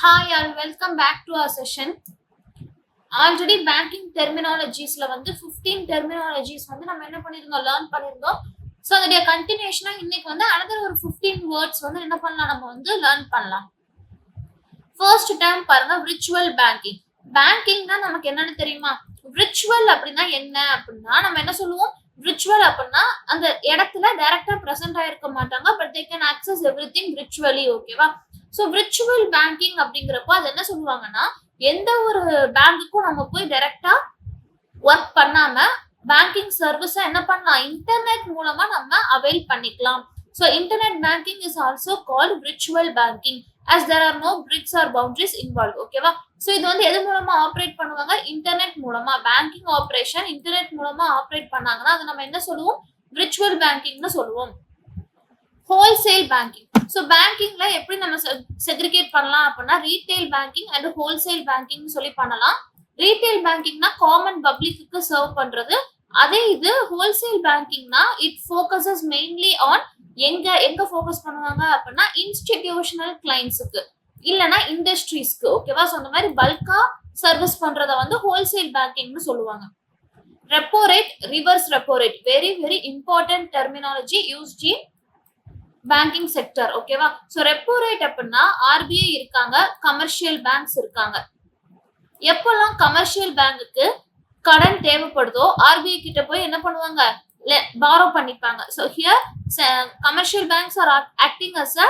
Hi all, welcome back to our session. Already banking terminologies la வந்து 15 terminologies வந்து நம்ம என்ன பண்ணிருந்தோம் learn பண்ணிருந்தோம். So அதோட continuation இன்னைக்கு வந்து another ஒரு 15 words வந்து என்ன பண்ணலாம் நம்ம வந்து learn பண்ணலாம். First term பாருங்க virtual banking. Banking தான் நமக்கு என்னன்னு தெரியுமா? Virtual அப்படின்னா என்ன அப்படின்னா நம்ம என்ன சொல்லுவோம்? Virtual அப்படின்னா அந்த இடத்துல டைரக்டா பிரசன்ட் ஆயிருக்க மாட்டாங்க, but they can access everything virtually. ஓகேவா? ஸோ விர்ச்சுவல் பேங்கிங் அப்படிங்கிறப்போ அது என்ன சொல்லுவாங்கன்னா எந்த ஒரு பேங்குக்கும் நம்ம போய் டைரக்டா ஒர்க் பண்ணாம பேங்கிங் சர்வீஸை என்ன பண்ணலாம், இன்டர்நெட் மூலமா நம்ம அவைல் பண்ணிக்கலாம். So internet banking is also called virtual banking as there are no bricks or boundaries involved. ஓகேவா? ஸோ இது வந்து எது மூலமா ஆப்ரேட் பண்ணுவாங்க? இன்டர்நெட் மூலமா. பேங்கிங் ஆப்ரேஷன் இன்டர்நெட் மூலமா ஆப்ரேட் பண்ணாங்கன்னா அதை நம்ம என்ன சொல்லுவோம்? விர்ச்சுவல் பேங்கிங்னு சொல்லுவோம். Wholesale banking. ஸோ பேங்கிங்ல எப்படி நம்ம செக்ரிகேட் பண்ணலாம் அப்படின்னா retail banking and wholesale banking சொல்லி பண்ணலாம். ரீட்டைல் பேங்கிங்னா காமன் பப்ளிக்கு சர்வ் பண்றது. அதே இது ஹோல்சேல் பேங்கிங்னா இட் ஃபோக்கஸஸ் மெயின்லி ஆன் எங்க ஃபோக்கஸ் பண்ணுவாங்க அப்படின்னா இன்ஸ்டிடியூஷனல் கிளைண்ட்ஸுக்கு இல்லைன்னா இண்டஸ்ட்ரீஸ்க்கு. ஓகேவா? ஸோ அந்த மாதிரி பல்கா சர்வீஸ் பண்றத வந்து ஹோல்சேல் பேங்கிங்னு சொல்லுவாங்க. Repo rate, reverse repo rate, very very important terminology used in banking sector. ஓகேவா? ஸோ ரெப்போ ரேட் அப்படின்னா ஆர்பிஐ இருக்காங்க, கமர்ஷியல் பேங்க்ஸ் இருக்காங்க. எப்பெல்லாம் கமர்ஷியல் பேங்குக்கு கடன் தேவைப்படுதோ ஆர்பிஐ கிட்ட போய் என்ன பண்ணுவாங்க, பாரோ பண்ணிப்பாங்க. So here commercial banks are acting as a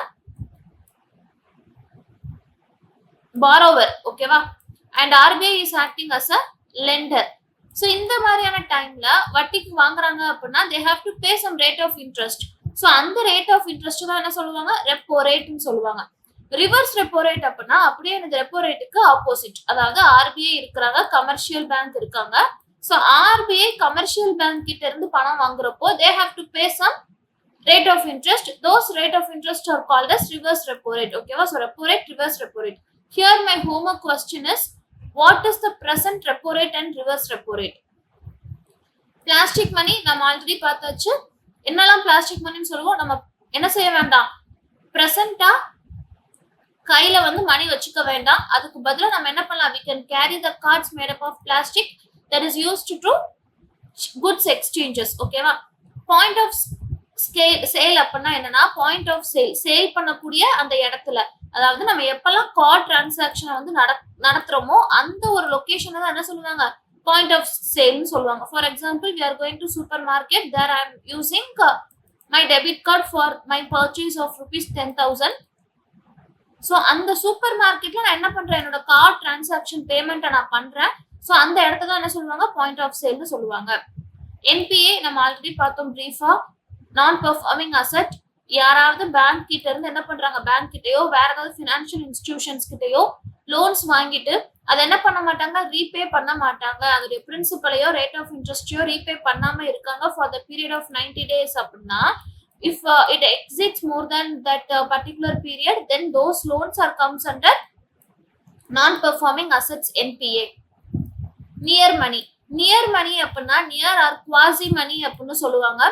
borrower. ஓகேவா? And RBI is acting as a lender. So இந்த மாதிரியான டைம்ல வட்டிக்கு வாங்குறாங்க அப்படின்னா they have to pay some rate of interest. So அந்த ரேட் ஆஃப் இன்ட்ரெஸ்ட் தான் என்ன சொல்லுவாங்க, ரெப்போ ரேட்னு சொல்லுவாங்க. ரிவர்ஸ் ரெப்போ ரேட் அப்படின்னா அப்படியே இந்த ரெப்போ ரேட்டுக்கு ஆப்போசிட். அதாவது ஆர்பிஐ இருக்கிறாங்க, கமர்ஷியல் பேங்க் இருக்காங்க. ஸோ ஆர்பிஐ கமர்ஷியல் பேங்க் கிட்ட இருந்து பணம் வாங்குறப்போ they have to pay some rate of interest. Those rate of interest are called as reverse repo rate. ஓகேவா? So repo rate, reverse repo rate. Here my homework question is what is the present repo rate and reverse repo rate? Plastic money நம்ம already பார்த்தாச்சு. என்னெல்லாம் plastic மணின்னு சொல்லுவோம், நம்ம என்ன செய்ய வேண்டாம், பிரசண்டா கையில வந்து மணி வச்சுக்க வேண்டாம். அதுக்கு பதிலாக நம்ம என்ன பண்ணலாம், we can carry the cards made up of plastic that is used to goods exchanges. ஓகேவா? பாயிண்ட் ஆஃப் சேல் அப்படின்னா என்னன்னா பாயிண்ட் ஆஃப் சேல் பண்ணக்கூடிய அந்த இடத்துல, அதாவது நம்ம எப்பெல்லாம் கார்ட் டிரான்சாக்ஷனை வந்து நடத்துறோமோ அந்த ஒரு லொகேஷனை தான் என்ன சொல்லுவாங்க, பாயிண்ட் ஆஃப் சேல்னு சொல்லுவாங்க. For example we are going to supermarket, there I am using my debit card for my purchase of rupees 10,000. So அந்த சூப்பர் மார்க்கெட்ல நான் என்ன பண்றேன், என்னோட கார்ட் டிரான்சாக்ஷன் பேமெண்ட்டை நான் பண்றேன். ஸோ அந்த இடத்த தான் என்ன சொல்லுவாங்க, பாயிண்ட் ஆஃப் சேல்னு சொல்லுவாங்க. என்பிஏ நம்ம ஆல்ரெடி பார்த்தோம் பிரீஃபா. நான் பெர்ஃபார்மிங் அசெட். யாராவது பேங்க் கிட்ட இருந்து என்ன பண்றாங்க, பேங்க் கிட்டயோ வேற ஏதாவது பினான்சியல் இன்ஸ்டிடியூஷன்ஸ் கிட்டயோ லோன்ஸ் வாங்கிட்டு அதை என்ன பண்ண மாட்டாங்க, ரீபே பண்ண மாட்டாங்க. அதோடைய பிரின்சிபலையோ ரேட் ஆஃப் இன்ட்ரெஸ்டையோ ரீபே பண்ணாம இருக்காங்க for the period of 90 days அப்படின்னா, if it exceeds more than that particular period, then those loans are comes under non performing assets NPA. Near money. Near money அப்படின்னா near R quasi மணி அப்படின்னு சொல்லுவாங்க.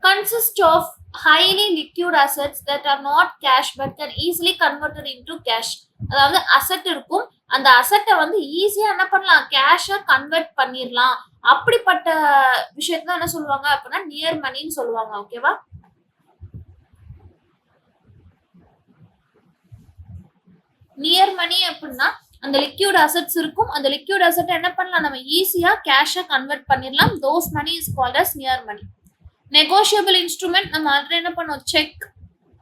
consist of highly liquid assets that are not cash but can easily converted into cash. அதாவது asset இருக்கும், அந்த அசெட்டை வந்து ஈஸியா என்ன பண்ணலாம், கேஷா கன்வெர்ட் பண்ணிடலாம். அப்படிப்பட்ட விஷயத்தான் என்ன சொல்லுவாங்க அப்படின்னா நியர் மணின்னு சொல்லுவாங்க. ஓகேவா? நியர் மணி அப்படின்னா அந்த லிக்யூட் அசெட்ஸ் இருக்கும், அந்த லிக்யூட் அசெட்டை என்ன பண்ணலாம், நம்ம ஈஸியா கேஷா கன்வெர்ட் பண்ணிடலாம். Those money is called as near money. Negotiable instrument நம்ம ஆல்ரெடி என்ன பண்ணோம், செக்,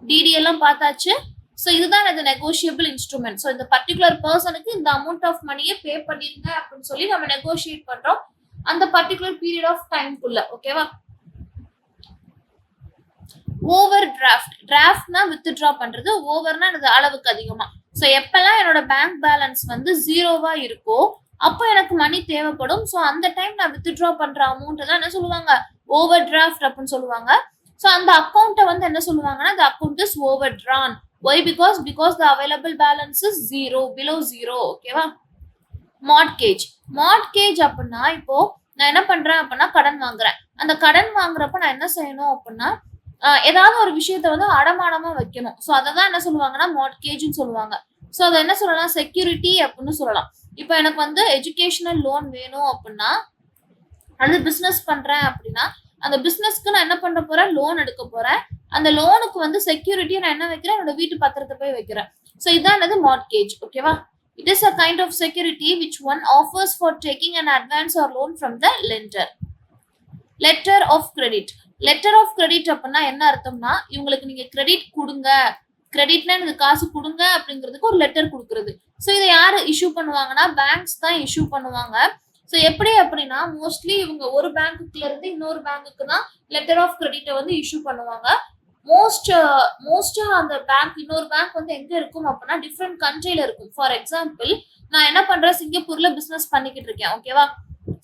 டிடி எல்லாம் பார்த்தாச்சு. ஸோ இதுதான் இது நெகோஷியபிள் இன்ஸ்ட்ருமெண்ட். ஸோ இந்த பர்டிகுலர் பர்சனுக்கு இந்த அமௌண்ட் ஆஃப் மணியை பே பண்ணிருங்க அப்படின்னு சொல்லி நம்ம நெகோஷியேட் பண்றோம் அந்த பர்டிகுலர் பீரியட் ஆஃப் டைம்குள்ள. ஓகேவா? Over draft. டிராஃப்ட்னா வித்ட்ரா பண்றது, ஓவர்னா இது அளவுக்கு அதிகமா. ஸோ எப்பெல்லாம் என்னோட பேங்க் பேலன்ஸ் வந்து ஜீரோவா இருக்கோ அப்போ எனக்கு மணி தேவைப்படும். ஸோ அந்த டைம் நான் வித்ட்ரா பண்ற அமௌண்ட் தான் என்ன சொல்லுவாங்க, ஓவர் டிராஃப்ட் அப்படின்னு சொல்லுவாங்க. ஸோ அந்த அக்கௌண்ட்டை வந்து என்ன சொல்லுவாங்கன்னா the account is overdrawn. Why? Because the available balance is zero, below zero. ஓகேவா? மார்ட்கேஜ். மார்ட்கேஜ் அப்படின்னா இப்போ நான் என்ன பண்றேன் அப்படின்னா கடன் வாங்குறேன். அந்த கடன் வாங்குறப்ப நான் என்ன செய்யணும் அப்படின்னா ஏதாவது ஒரு விஷயத்த வந்து அடமானமா வைக்கணும். ஸோ அதை தான் என்ன சொல்லுவாங்கன்னா மார்ட்கேஜ்னு சொல்லுவாங்க. ஸோ அதை என்ன சொல்லலாம், செக்யூரிட்டி அப்படின்னு சொல்லலாம். இப்போ எனக்கு வந்து எஜுகேஷனல் லோன் வேணும் அப்படின்னா, அது பிஸ்னஸ் பண்றேன் அப்படின்னா, அந்த பிஸ்னஸ்க்கு நான் என்ன பண்ண போறேன், லோன் எடுக்க போறேன். அந்த லோனுக்கு வந்து செக்யூரிட்டியை நான் என்ன வைக்கிறேன், என்னோட வீட்டு பத்திரத்தை போய் வைக்கிறேன். ஸோ இதான் என்னது மார்ட்கேஜ். ஓகேவா? It is a kind of security which one offers for taking an advance or loan from the lender. Letter of credit. Letter of credit அப்படின்னா என்ன அர்த்தம்னா, இவங்களுக்கு நீங்க கிரெடிட் கொடுங்க, கிரெடிட்னா எனக்கு காசு கொடுங்க அப்படிங்கிறதுக்கு ஒரு லெட்டர் கொடுக்குறது. ஸோ இதை யாரு இஷ்யூ பண்ணுவாங்கன்னா, பேங்க்ஸ் தான் இஷ்யூ பண்ணுவாங்க. ஸோ எப்படி அப்படின்னா, மோஸ்ட்லி இவங்க ஒரு பேங்க்குல இருந்து இன்னொரு பேங்க்குக்கு தான் லெட்டர் ஆஃப் கிரெடிட்டை வந்து இஷ்யூ பண்ணுவாங்க. மோஸ்டா அந்த பேங்க், இன்னொரு பேங்க் வந்து எங்க இருக்கும் அப்படின்னா டிஃப்ரெண்ட் கண்ட்ரில இருக்கும். ஃபார் எக்ஸாம்பிள், நான் என்ன பண்றேன், சிங்கப்பூர்ல பிசினஸ் பண்ணிக்கிட்டு இருக்கேன். ஓகேவா?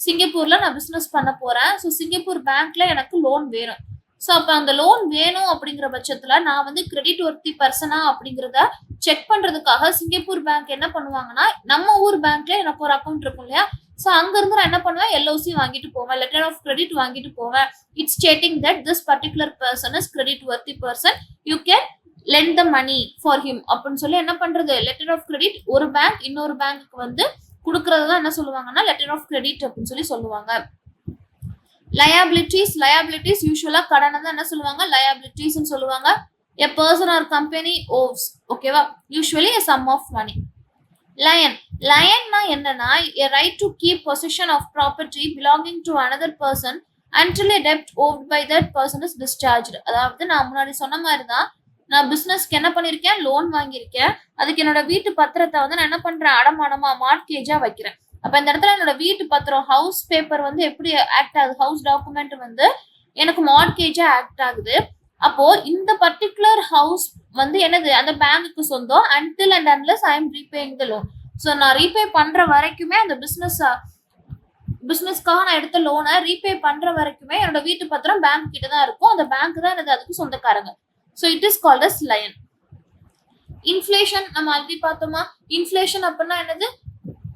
சிங்கப்பூர்ல நான் பிசினஸ் பண்ண போறேன். ஸோ சிங்கப்பூர் பேங்க்ல எனக்கு லோன் வேணும். ஸோ அப்ப அந்த லோன் வேணும் அப்படிங்கிற பட்சத்துல நான் வந்து கிரெடிட் ஒர்த்தி பர்சனா அப்படிங்கிறத செக் பண்றதுக்காக சிங்கப்பூர் பேங்க் என்ன பண்ணுவாங்கன்னா, நம்ம ஊர் பேங்க்ல எனக்கு ஒரு அக்கௌண்ட் இருக்கும் இல்லையா, ஸோ அங்க இருந்து நான் என்ன பண்ணுவேன், எல்ஓசி வாங்கிட்டு போவேன், லெட்டர் ஆஃப் கிரெடிட் வாங்கிட்டு போவேன். It's stating that this particular person is credit worthy person, you can lend the money for him அப்படின்னு சொல்லி என்ன பண்றது, லெட்டர் ஆஃப் கிரெடிட் ஒரு பேங்க் இன்னொரு பேங்க்கு வந்து கொடுக்கறது தான் என்ன சொல்லுவாங்கன்னா லெட்டர் ஆஃப் கிரெடிட் அப்படின்னு சொல்லி சொல்லுவாங்க. liabilities யூஸ்வலா கடனை தான் என்ன சொல்லுவாங்க, liabilities சொல்லுவாங்க. a person or company owes, ஓகேவா, usually a sum of money. லயன்னா என்னன்னா, a right to keep possession of property belonging to another person until a debt owed by that person is discharged. அதாவது நான் முன்னாடி சொன்ன மாதிரி தான், நான் பிசினஸ்க்கு என்ன பண்ணிருக்கேன், லோன் வாங்கியிருக்கேன். அதுக்கு என்னோட வீட்டு பத்திரத்தை வந்து நான் என்ன பண்றேன், அடமானமா மார்ட்கேஜா வைக்கிறேன். அப்ப இந்த இடத்துல என்னோட வீட்டு பத்திரம், ஹவுஸ் பேப்பர் வந்து எப்படி ஆக்ட் ஆகுது, ஹவுஸ் டாக்குமெண்ட் வந்து எனக்கு மார்ட்கேஜா ஆக்ட் ஆகுது. அப்போ இந்த பர்டிகுலர் ஹவுஸ் வந்து என்னது, அந்த பேங்குக்கு சொந்தம் until and unless I am repaying the loan. So நான் ரீபே பண்ற வரைக்குமே அந்த பிசினஸ்க்காக நான் எடுத்த லோனை ரீபே பண்ற வரைக்குமே என்னோட வீட்டு பத்திரம் பேங்க் கிட்ட தான் இருக்கும். அந்த பேங்க் தான் என்னது, அதுக்கு சொந்தக்காரங்க. So it is called as lien. Inflation நம்ம ஆல்ரெடி பார்த்தோமா. இன்ஃபிளேஷன் அப்படின்னா என்னது,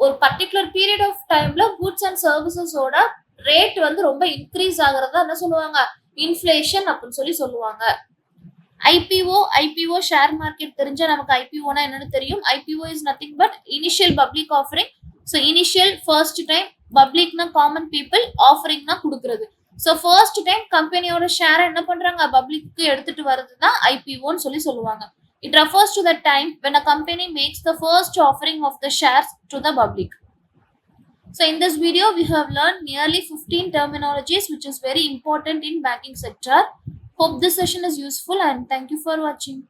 ஒரு பர்டிகுலர் பீரியட் ஆஃப் டைம்ல குட்ஸ் அண்ட் சர்வீசஸோட ரேட் வந்து ரொம்ப இன்க்ரீஸ் ஆகுறதா என்ன சொல்லுவாங்க, இன்ஃபிளேஷன் அப்படின்னு சொல்லி சொல்லுவாங்க. ஐபிஓ ஷேர் மார்க்கெட் தெரிஞ்சா நமக்கு ஐபிஓனா என்னன்னு தெரியும். IPO is nothing but initial public offering. So initial first time, பப்ளிக்னா காமன் பீப்புள், ஆஃபரிங்னா கொடுக்குறது. ஸோ ஃபர்ஸ்ட் டைம் கம்பெனியோட ஷேரை என்ன பண்றாங்க, பப்ளிக்கு எடுத்துட்டு வர்றது தான் ஐபிஓன்னு சொல்லி சொல்லுவாங்க. It refers to the time when a company makes the first offering of the shares to the public. So in this video, we have learned nearly 15 terminologies which is very important in banking sector. Hope this session is useful and thank you for watching.